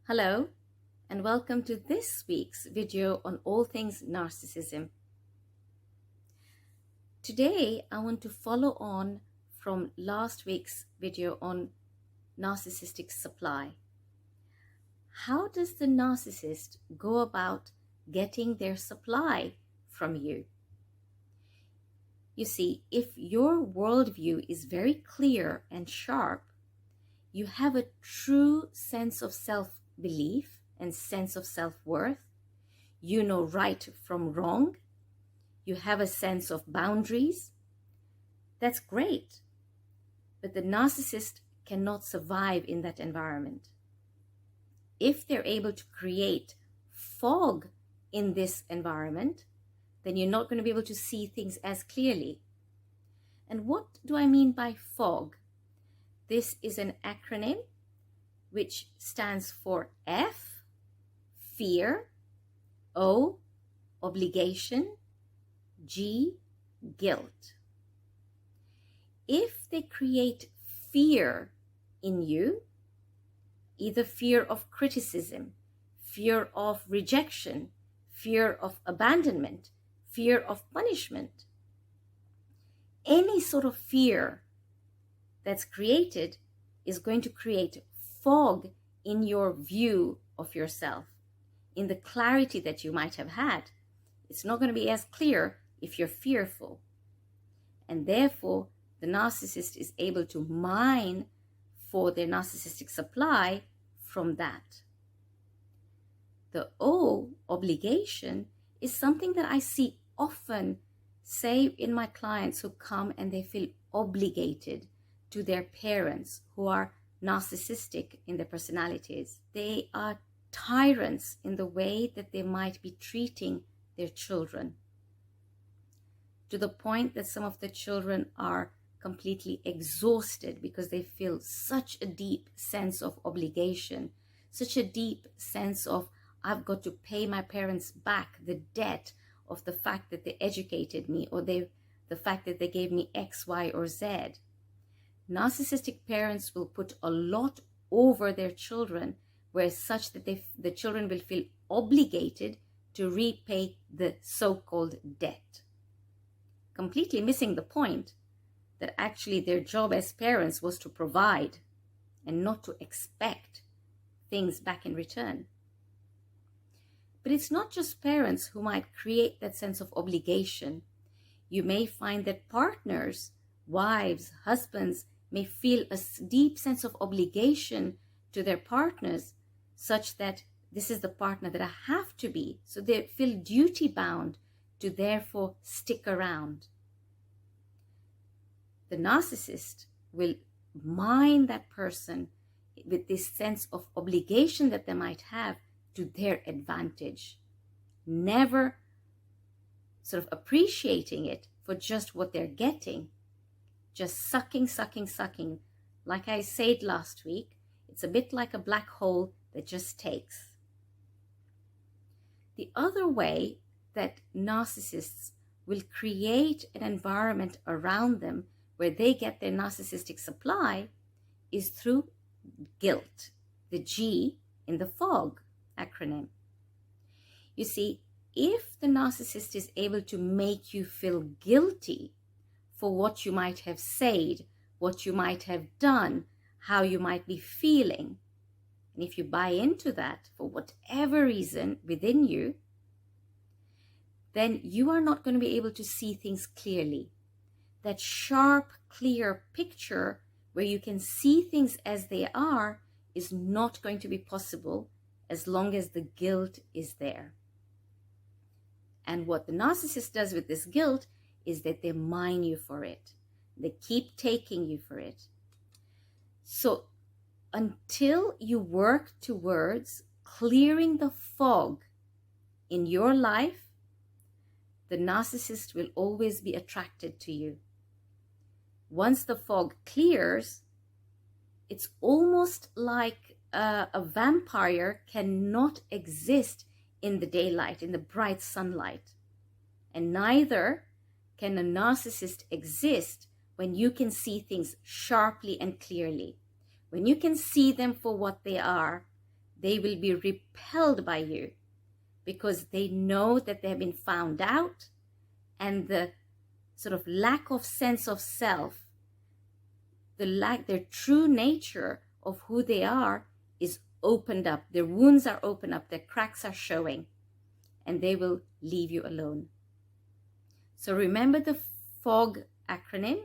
Hello, and welcome to this week's video on all things narcissism. Today, I want to follow on from last week's video on narcissistic supply. How does the narcissist go about getting their supply from you? You see, if your worldview is very clear and sharp, you have a true sense of self-belief and sense of self-worth. You know right from wrong. You have a sense of boundaries. That's great. But the narcissist cannot survive in that environment. If they're able to create fog in this environment, then you're not going to be able to see things as clearly. And what do I mean by fog? This is an acronym which stands for F, fear, O, obligation, G, guilt. If they create fear in you, either fear of criticism, fear of rejection, fear of abandonment, fear of punishment, any sort of fear that's created is going to create fog in your view of yourself, in the clarity that you might have had. It's not going to be as clear if you're fearful. And therefore, the narcissist is able to mine for their narcissistic supply from that. The O, obligation, is something that I see often, say in my clients who come and they feel obligated to their parents who are narcissistic in their personalities. They are tyrants in the way that they might be treating their children, to the point that some of the children are completely exhausted because they feel such a deep sense of obligation, such a deep sense of, I've got to pay my parents back the debt of the fact that they educated me, or the fact that they gave me X, Y, or Z. Narcissistic parents will put a lot over their children, where such that the children will feel obligated to repay the so-called debt, completely missing the point that actually their job as parents was to provide and not to expect things back in return. But it's not just parents who might create that sense of obligation. You may find that partners, wives, husbands, may feel a deep sense of obligation to their partners, such that this is the partner that I have to be. So they feel duty bound to therefore stick around. The narcissist will mine that person with this sense of obligation that they might have to their advantage, never sort of appreciating it for just what they're getting. Just sucking. Like I said last week, it's a bit like a black hole that just takes. The other way that narcissists will create an environment around them where they get their narcissistic supply is through guilt, the G in the FOG acronym. You see, if the narcissist is able to make you feel guilty for what you might have said, what you might have done, how you might be feeling. And if you buy into that for whatever reason within you, then you are not going to be able to see things clearly. That sharp, clear picture where you can see things as they are is not going to be possible as long as the guilt is there. And what the narcissist does with this guilt is that they mine you for it. They keep taking you for it. So until you work towards clearing the fog in your life, the narcissist will always be attracted to you. Once the fog clears, it's almost like a vampire cannot exist in the daylight, in the bright sunlight. And neither can a narcissist exist when you can see things sharply and clearly. When you can see them for what they are, They will be repelled by you because they know that they have been found out, and the sort of lack of sense of self, their true nature of who they are is opened up. Their wounds are opened up, their cracks are showing, and they will leave you alone. So remember the F.O.G acronym.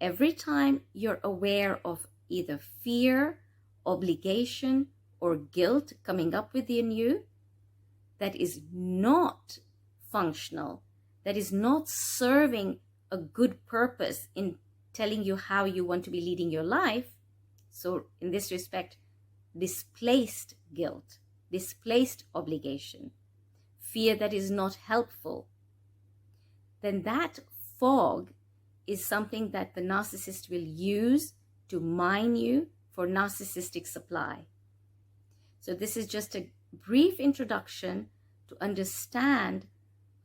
Every time you're aware of either fear, obligation, or guilt coming up within you that is not functional, that is not serving a good purpose in telling you how you want to be leading your life, so in this respect, displaced guilt, displaced obligation, fear that is not helpful, then that F.O.G is something that the narcissist will use to mine you for narcissistic supply. So this is just a brief introduction to understand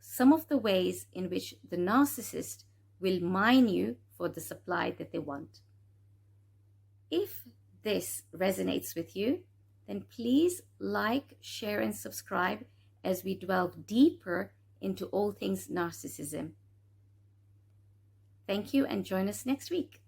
some of the ways in which the narcissist will mine you for the supply that they want. If this resonates with you, then please like, share, and subscribe as we delve deeper into all things narcissism. Thank you, and join us next week.